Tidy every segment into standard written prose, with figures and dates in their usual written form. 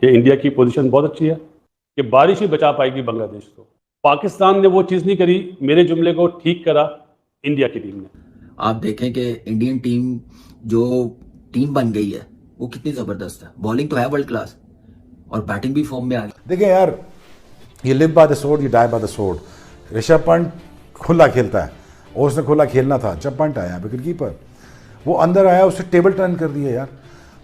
कि इंडिया की पोजीशन बहुत अच्छी है कि बारिश ही बचा पाएगी बांग्लादेश को। पाकिस्तान ने वो चीज़ नहीं करी, मेरे जुमले को ठीक करा इंडिया की टीम ने। आप देखें कि इंडियन टीम जो टीम बन गई है वो कितनी जबरदस्त है। बॉलिंग तो है वर्ल्ड क्लास और बैटिंग भी फॉर्म में आ गई। देखिए यार, ये लिव बाय द सोर्ड, ये die by the sword. Rishabh Pant खुला खेलता है और उसने खुला खेलना था जब पंत आया विकेट कीपर, वो अंदर आया, उसने टेबल टर्न कर दिया यार,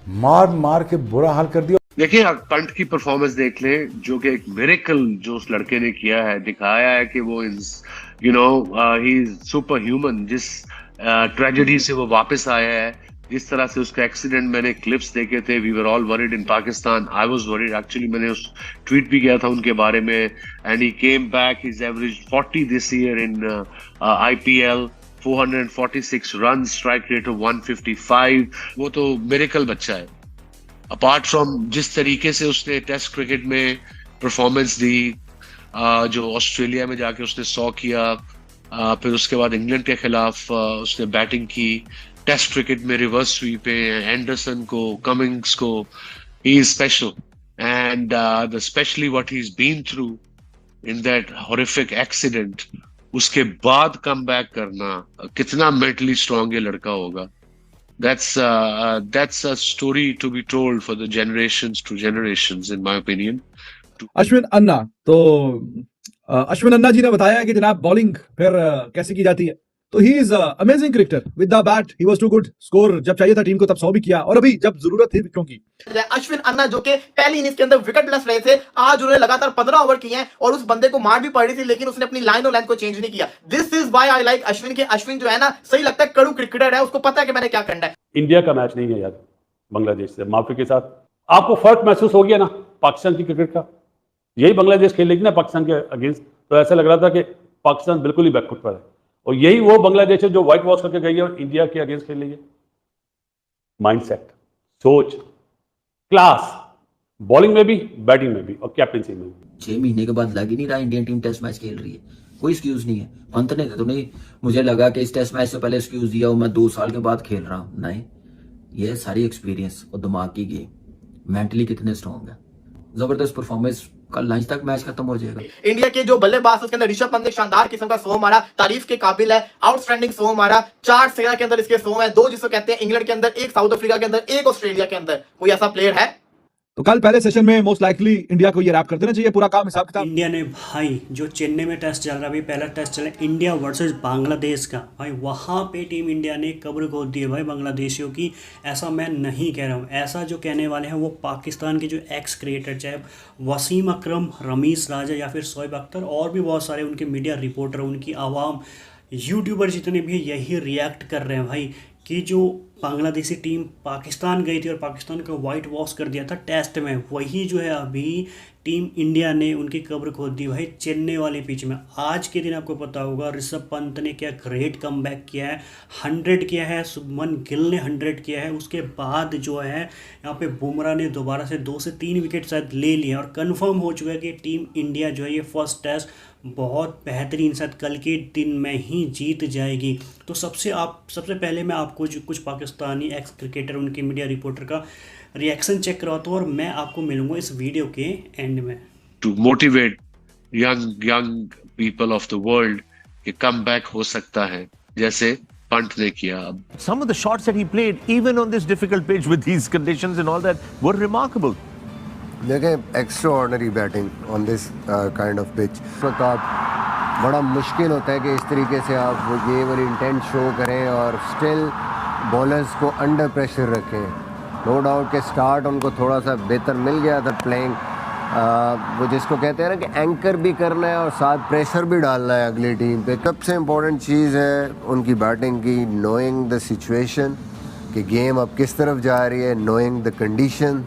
मार मार के बुरा हाल कर दिया। देखिए पंत की परफॉर्मेंस देख लें, जो कि एक मिरेकल जो उस लड़के ने किया है, दिखाया है कि वो ही इज सुपर ह्यूमन। जिस ट्रेजेडी से वो वापस आया है, जिस तरह से उसका एक्सीडेंट, मैंने क्लिप्स देखे थे, we were all worried in Pakistan, I was worried actually, मैंने उस ट्वीट भी किया था उनके बारे में। And he came back, his average 40 this year in IPL, 446 run, strike rate of 155। वो तो मिरेकल बच्चा है। अपार्ट फ्रॉम जिस तरीके से उसने टेस्ट क्रिकेट में परफॉर्मेंस दी, जो ऑस्ट्रेलिया में जाके उसने 100 किया, फिर उसके बाद इंग्लैंड के खिलाफ उसने बैटिंग की, टेस्ट क्रिकेट में रिवर्स स्वीप पे एंडरसन को, कमिंग्स को, he is special. And specially what he is been through in that horrific accident, उसके बाद कम बैक करना, कितना मेंटली स्ट्रांग ये लड़का होगा। That's a story to be told for the generations to generations, in my opinion. Ashwin अन्ना, तो अश्विन अन्ना जी ने बताया है कि जनाब बॉलिंग फिर कैसे की जाती है। तो he is amazing cricketer with the bat, he was too good. Score जब चाहिए था टीम को तब 100 भी किया, और अभी जब जरूरत थी विकेटों की। अश्विन अन्ना जो कि पहली इनिंग्स के अंदर विकेट लेस रहे थे, आज उन्होंने लगातार 15 ओवर किए हैं और उस बंदे को मार भी पड़ रही थी, लेकिन उसने अपनी लाइन और लेंथ को चेंज नहीं किया। This is why I like Ashwin के अश्विन जो है ना, सही लगता है, कड़ू क्रिकेटर है, उसको पता है कि मैंने क्या करना है। इंडिया का मैच नहीं है यार बांग्लादेश से, माफी के साथ। आपको फर्क महसूस हो गया ना पाकिस्तान की क्रिकेट का? यही बांग्लादेश खेलेगी ना पाकिस्तान के अगेंस्ट, तो ऐसा लग रहा था कि पाकिस्तान बिल्कुल ही बैकफुट पर है, और यही वो बांग्लादेश है जो व्हाइट वॉश करके गई है और इंडिया के अगेंस्ट खेल रही है। माइंडसेट, सोच, क्लास, बॉलिंग में भी, बैटिंग में भी और कैप्टनसी में भी। 6 महीने के बाद लग ही नहीं रहा इंडियन टीम टेस्ट मैच खेल रही है। कोई एक्सक्यूज नहीं है। पंत ने तो नहीं मुझे लगा कि इस टेस्ट मैच से पहले एक्सक्यूज दिया हो, मैं 2 साल के बाद खेल रहा हूँ। नहीं, ये सारी एक्सपीरियंस और दिमाग की गेम, मेंटली कितने स्ट्रॉन्ग है, जबरदस्त परफॉर्मेंस। कल लंच तक मैच खत्म हो जाएगा। इंडिया के जो बल्लेबाज उसके अंदर ऋषभ पंत ने शानदार किस्म का 100 मारा, तारीफ के काबिल है, आउटस्टैंडिंग 100 मारा। 4 सेना के अंदर इसके 100 है, 2 जिसको कहते हैं इंग्लैंड के अंदर, 1 साउथ अफ्रीका के अंदर, 1 ऑस्ट्रेलिया के अंदर। कोई ऐसा प्लेयर है? तो कल पहले सेशन में मोस्ट लाइकली इंडिया को ये रैप कर देना चाहिए पूरा काम, हिसाब किताब। इंडिया ने भाई जो चेन्नई में टेस्ट चल रहा है, अभी पहला टेस्ट चला इंडिया वर्सेस बांग्लादेश का, भाई वहाँ पे टीम इंडिया ने कब्र खोद दी है भाई बांग्लादेशियों की। ऐसा मैं नहीं कह रहा हूँ, ऐसा जो कहने वाले हैं वो पाकिस्तान के जो एक्स क्रिएटर, चाहे वसीम अकरम, रमीज राजा या फिर शोएब अख्तर, और भी बहुत सारे उनके मीडिया रिपोर्टर, उनकी आवाम, यूट्यूबर जितने भी यही रिएक्ट कर रहे हैं भाई कि जो बांग्लादेशी टीम पाकिस्तान गई थी और पाकिस्तान को वाइट वॉश कर दिया था टेस्ट में, वही जो है अभी टीम इंडिया ने उनकी कब्र खोद दी भाई चेन्नई वाले पिच में। आज के दिन आपको पता होगा ऋषभ पंत ने क्या ग्रेट कमबैक किया है, 100 किया है, शुभमन गिल ने 100 किया है। उसके बाद जो है यहाँ पे बुमराह ने दोबारा से 2 से 3 विकेट शायद ले लिए और कंफर्म हो चुका है कि टीम इंडिया जो है ये फर्स्ट टेस्ट बहुत बेहतरीन शायद कल के दिन में ही जीत जाएगी। तो सबसे पहले मैं आपको जो कुछ पाकिस्तानी एक्स क्रिकेटर, उनके मीडिया रिपोर्टर का रिएक्शन चेक करवाता हूँ और मैं आपको मिलूंगा इस वीडियो के एंड में। To motivate young people of the world कि कम बैक हो सकता है, जैसे पंत ने किया। Some of the shots that he played, even on this difficult pitch with these conditions and all that, were remarkable. देखें, extraordinary batting on this kind of pitch. बड़ा मुश्किल होता है कि इस तरीके से आप ये वाली इंटेंट शो करें और स्टिल बॉलर्स को अंडर प्रेशर रखें। नो डाउट के स्टार्ट उनको थोड़ा सा बेहतर मिल गया था प्लेइंग, वो जिसको कहते हैं ना कि एंकर भी करना है और साथ प्रेशर भी डालना है अगली टीम पे। सबसे इम्पोर्टेंट चीज़ है उनकी बैटिंग की, नोइंग द सिचुएशन कि गेम अब किस तरफ जा रही है, knowing the condition,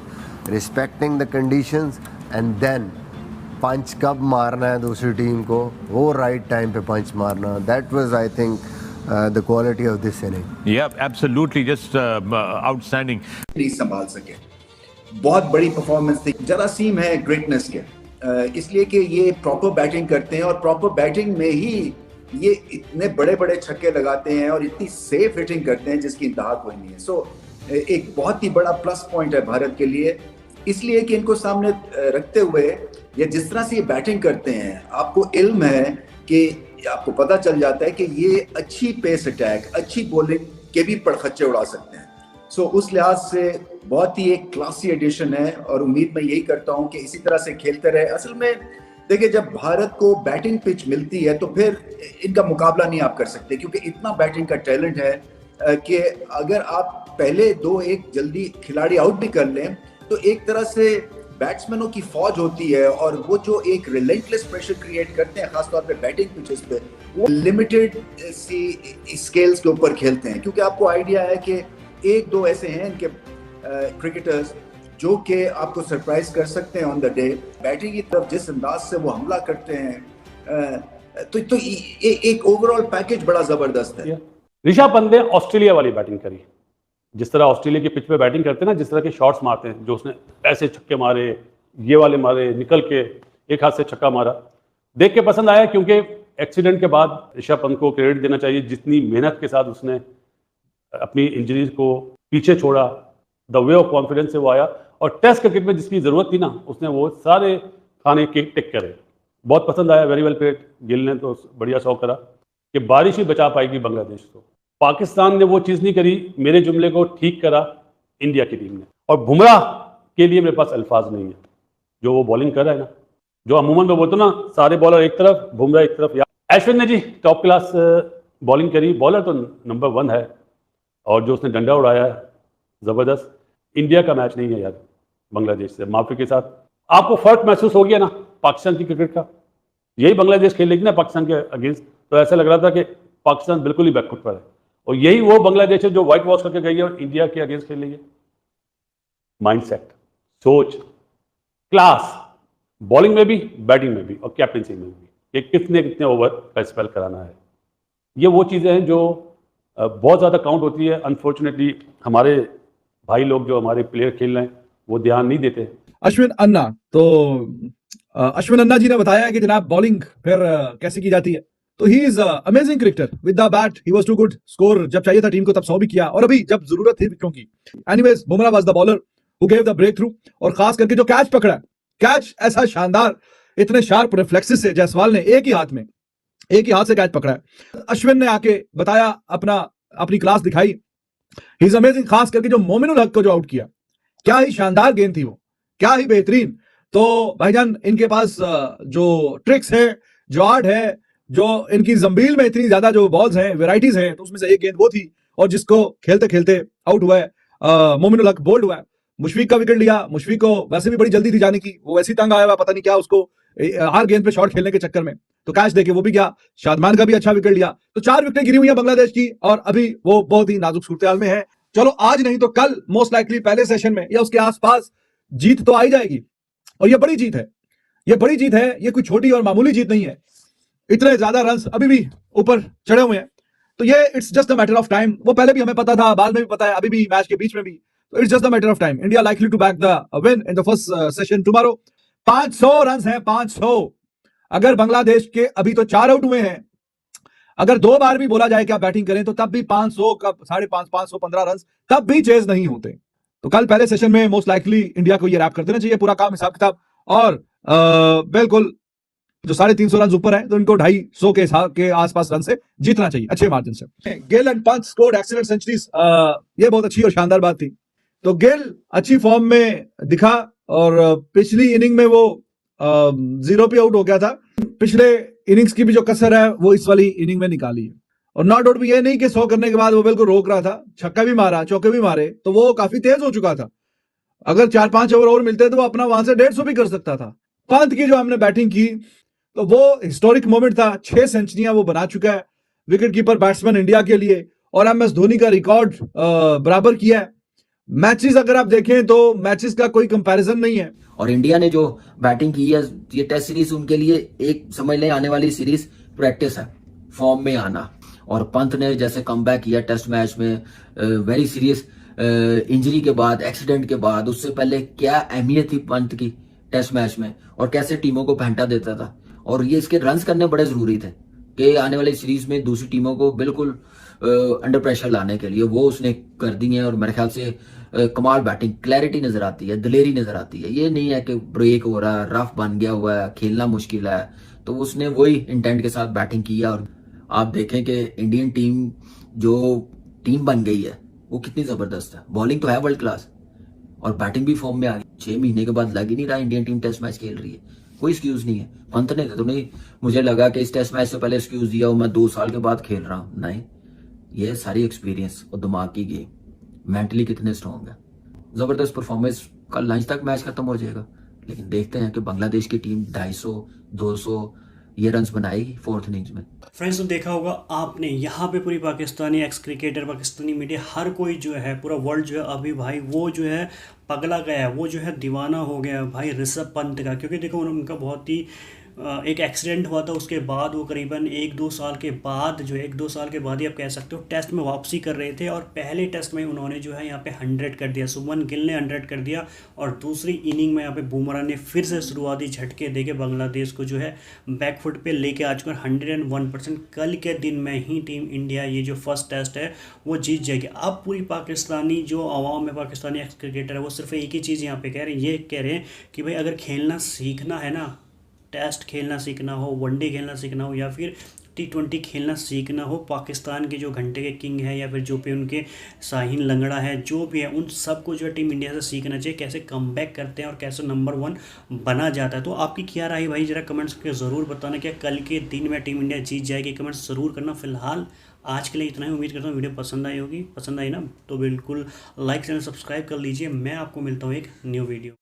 respecting the conditions, and then punch कब मारना है दूसरी टीम को, वो राइट टाइम पे पंच मारना। That was I think the quality of this inning. Yeah, absolutely, just outstanding. नहीं संभाल सके, बहुत बड़ी परफॉर्मेंस थी। जरासीम है ग्रेटनेस के, इसलिए कि ये प्रॉपर बैटिंग करते हैं और प्रॉपर बैटिंग में ही ये इतने बड़े बड़े छक्के लगाते हैं और इतनी सेफ हिटिंग करते हैं जिसकी इंतहा कोई नहीं है। सो एक बहुत ही बड़ा प्लस पॉइंट है भारत के लिए इसलिए कि इनको सामने रखते हुए या जिस तरह से ये बैटिंग करते हैं, आपको इल्म है कि आपको पता चल जाता है कि ये अच्छी पेस अटैक, अच्छी बॉलिंग के भी पड़खच्चे उड़ा सकते हैं। सो उस लिहाज से बहुत ही एक क्लासी एडिशन है और उम्मीद मैं यही करता हूं कि इसी तरह से खेलते रहे। असल में देखिए, जब भारत को बैटिंग पिच मिलती है तो फिर इनका मुकाबला नहीं आप कर सकते, क्योंकि इतना बैटिंग का टैलेंट है कि अगर आप पहले 2-1 जल्दी खिलाड़ी आउट भी कर लें तो एक तरह से बैट्समैनों की फौज होती है और वो जो एक रिलेंटलेस प्रेशर क्रिएट करते हैं खासतौर पे बैटिंग पिचेस पे, वो लिमिटेड सी स्केल्स के ऊपर खेलते हैं। क्योंकि आपको आइडिया है कि 1-2 ऐसे हैं इनके क्रिकेटर्स जो कि आपको सरप्राइज कर सकते हैं ऑन द डे। बैटिंग की तरफ जिस अंदाज से वो हमला करते हैं तो एक ओवरऑल पैकेज बड़ा जबरदस्त है। ऋषभ पंत ने ऑस्ट्रेलिया वाली बैटिंग करी, जिस तरह ऑस्ट्रेलिया की पिच पे बैटिंग करते हैं ना, जिस तरह के शॉट्स मारते हैं, जो उसने ऐसे छक्के मारे, ये वाले मारे, निकल के एक हाथ से छक्का मारा, देख के पसंद आया। क्योंकि एक्सीडेंट के बाद ऋषभ पंत को क्रेडिट देना चाहिए, जितनी मेहनत के साथ उसने अपनी इंजरीज को पीछे छोड़ा, द वे ऑफ कॉन्फिडेंस से वो आया और टेस्ट क्रिकेट में जिसकी जरूरत थी ना, उसने वो सारे खाने के टिक करे। बहुत पसंद आया, वेरी वेल प्लेड। गिल ने तो बढ़िया शो करा कि बारिश ही बचा पाएगी बांग्लादेश को। पाकिस्तान ने वो चीज़ नहीं करी, मेरे जुमले को ठीक करा इंडिया की टीम ने। और बुमराह के लिए मेरे पास अल्फाज नहीं है, जो वो बॉलिंग कर रहा है ना, जो अमूमन में बोलते ना, सारे बॉलर एक तरफ, बुमराह एक तरफ। अश्विन ने जी टॉप क्लास बॉलिंग करी, बॉलर तो नंबर 1 है और जो उसने डंडा उड़ाया है ज़बरदस्त। इंडिया का मैच नहीं है यार बांग्लादेश से, माफी के साथ। आपको फर्क महसूस हो गया ना पाकिस्तान की क्रिकेट का, यही बांग्लादेश खेलेगी ना पाकिस्तान के अगेंस्ट, तो ऐसा लग रहा था कि पाकिस्तान बिल्कुल ही बैकफुट पर है और यही वो बांग्लादेश है जो व्हाइट वॉश करके गई है और इंडिया के अगेंस्ट खेल रही है। माइंडसेट, सोच, क्लास, बॉलिंग में भी, बैटिंग में भी और कैप्टनसी में भी, कि कितने कितने ओवर का स्पेल कराना है। ये वो चीज़ें हैं जो बहुत ज़्यादा काउंट होती है। अनफॉर्चुनेटली हमारे भाई लोग जो हमारे प्लेयर खेल रहे हैं वो ध्यान नहीं देते। अश्विन अन्ना, तो अश्विन अन्ना जी ने बताया कि जनाब बॉलिंग फिर कैसे की जाती है। तो he is amazing cricketer with the bat, he was too good. Score जब चाहिए था टीम को तब 100 भी किया और अभी जब जरूरत थी विकेटों की। Anyways, Bumrah was the bowler who gave the breakthrough, और खास करके जो कैच पकड़ा, कैच ऐसा शानदार, इतने शार्प रिफ्लेक्सेस से जायसवाल ने एक ही हाथ से कैच पकड़ा है। अश्विन ने आके बताया, अपनी क्लास दिखाई, ही इज अमेजिंग। खास करके जो मोमिनुल हक को जो आउट किया, क्या ही शानदार गेंद थी वो, क्या ही बेहतरीन। तो भाईजान इनके पास जो ट्रिक्स है, जो आर्ट है, जो इनकी जंबील में इतनी ज्यादा जो बॉल्स हैं, वेराइटीज हैं, तो उसमें से एक गेंद वो थी और जिसको खेलते खेलते आउट हुआ है मोमिनुल हक, बोल्ड हुआ है। मुशफिक का विकेट लिया, मुशफिक को वैसे भी बड़ी जल्दी थी जाने की, वो वैसे ही तंग आया हुआ, पता नहीं क्या उसको हर गेंद पे शॉट खेलने के चक्कर में, तो कैच देके वो भी गया। शादमान का भी अच्छा विकेट लिया। तो 4 विकेटें गिरी हुई है बांग्लादेश की और अभी वो बहुत ही नाजुक सूरत में है। चलो आज नहीं तो कल मोस्ट लाइकली पहले सेशन में या उसके आसपास जीत तो आई जाएगी और ये बड़ी जीत है, ये बड़ी जीत है, ये कोई छोटी और मामूली जीत नहीं है। इतने ज्यादा रन्स अभी भी ऊपर चढ़े हुए हैं, तो ये it's just a matter of time. वो पहले भी हमें पता था, बाद में भी पता है, अभी भी मैच के बीच में भी, तो it's just a matter of time. India likely to back the win in the first session tomorrow. 500 runs हैं, 500। अगर बांग्लादेश के अभी तो 4 आउट हुए हैं, अगर 2 बार भी बोला जाए कि आप बैटिंग करें तो तब भी 500 का 550, 515 रन तब भी चेज नहीं होते। तो कल पहले सेशन में मोस्ट लाइकली इंडिया को ये रैप कर देना चाहिए पूरा काम, हिसाब किताब, और बिल्कुल जो 350 रन ऊपर है तो इनको 250 के आसपास रन से जीतना चाहिए, अच्छे मार्जिन से। Gill and Pant scored excellent centuries, ये बहुत अच्छी और शानदार बात थी। तो गिल अच्छी फॉर्म में दिखा और पिछली इनिंग में वो 0 पे आउट हो गया था। पिछले इनिंग्स की भी जो कसर है वो इस वाली इनिंग में निकाली है। और नॉट आउट भी ये नहीं कि 100 करने के बाद वो बिल्कुल रोक रहा था, छक्का भी मारा, चौके भी मारे, तो वो काफी तेज हो चुका था। अगर 4-5 ओवर और मिलते तो वो अपना वहां से 150 भी कर सकता था। पंत की जो हमने बैटिंग की तो वो हिस्टोरिक मोमेंट था, 6 सेंचुरियां वो बना चुका है विकेट कीपर बैट्समैन इंडिया के लिए, और MS धोनी का रिकॉर्ड बराबर किया है। मैचेस अगर आप देखें तो मैचेस का कोई कंपैरिजन नहीं है। और इंडिया ने जो बैटिंग की है, ये टेस्ट सीरीज उनके लिए एक समझ लें आने वाली सीरीज प्रैक्टिस है, फॉर्म में आना। और पंत ने जैसे कमबैक किया टेस्ट मैच में, वेरी सीरियस इंजरी के बाद, एक्सीडेंट के बाद, उससे पहले क्या अहमियत थी पंत की टेस्ट मैच में और कैसे टीमों को फेंटा देता था। और ये इसके रन्स करने बड़े जरूरी थे कि आने वाली सीरीज में दूसरी टीमों को बिल्कुल अंडर प्रेशर लाने के लिए, वो उसने कर दी है। और मेरे ख्याल से कमाल बैटिंग, क्लैरिटी नजर आती है, दिलेरी नजर आती है। ये नहीं है कि ब्रेक हो रहा है, रफ बन गया हुआ है, खेलना मुश्किल है। तो उसने वही इंटेंट के साथ बैटिंग किया और आप देखें कि इंडियन टीम जो टीम बन गई है वो कितनी जबरदस्त है। बॉलिंग तो है वर्ल्ड क्लास और बैटिंग भी फॉर्म में आ गई। 6 महीने के बाद लग ही नहीं रहा इंडियन टीम टेस्ट मैच खेल रही है। कोई एक्सक्यूज नहीं है। पंत ने तो नहीं मुझे लगा कि इस टेस्ट मैच से पहले एक्सक्यूज दिया हो, मैं 2 साल के बाद खेल रहा हूं। नहीं, ये सारी एक्सपीरियंस और दिमाग की गेम, मेंटली कितने स्ट्रॉन्ग है, जबरदस्त परफॉर्मेंस। कल लंच तक मैच खत्म हो जाएगा, लेकिन देखते हैं कि बांग्लादेश की टीम 250 200 ये रन्स बनाएगी 4th इनिंग्स में। फ्रेंड्स, तो देखा होगा आपने यहाँ पे पूरी Pakistani ex cricketer, Pakistani media, हर कोई जो है, पूरा वर्ल्ड जो है अभी भाई वो जो है पगला गया है, वो जो है दीवाना हो गया है भाई ऋषभ पंत का। क्योंकि देखो उनका बहुत ही एक एक्सीडेंट हुआ था, उसके बाद वो करीबन 1-2 साल के बाद जो 1-2 साल के बाद ही आप कह सकते हो टेस्ट में वापसी कर रहे थे। और पहले टेस्ट में उन्होंने जो है यहाँ पे 100 कर दिया, शुभमन गिल ने 100 कर दिया। और दूसरी इनिंग में यहाँ पे बुमराह ने फिर से शुरुआती झटके देके बांग्लादेश को जो है बैकफुट पे लेके आ चुका 101%। कल के दिन में ही टीम इंडिया ये जो फर्स्ट टेस्ट है वो जीत जाएगी। अब पूरी पाकिस्तानी जो आवाम है, पाकिस्तानी एक्स क्रिकेटर है, वो सिर्फ एक ही चीज़ यहाँ पे कह रहे हैं, ये कह रहे हैं कि भाई अगर खेलना सीखना है ना, टेस्ट खेलना सीखना हो, वनडे खेलना सीखना हो या फिर T20 खेलना सीखना हो, पाकिस्तान के जो घंटे के किंग है या फिर जो पे उनके शाहीन लंगड़ा है, जो भी है, उन सबको जो है टीम इंडिया से सीखना चाहिए, कैसे कमबैक करते हैं और कैसे नंबर 1 बना जाता है। तो आपकी क्या राय भाई, जरा कमेंट्स करके ज़रूर बताना क्या कल के दिन में टीम इंडिया जीत जाएगी। कमेंट्स ज़रूर करना। फिलहाल आज के लिए इतना ही। उम्मीद करता हूँ वीडियो पसंद आई होगी। पसंद आई ना तो बिल्कुल लाइक चैनल सब्सक्राइब कर लीजिए। मैं आपको मिलता हूँ एक न्यू वीडियो।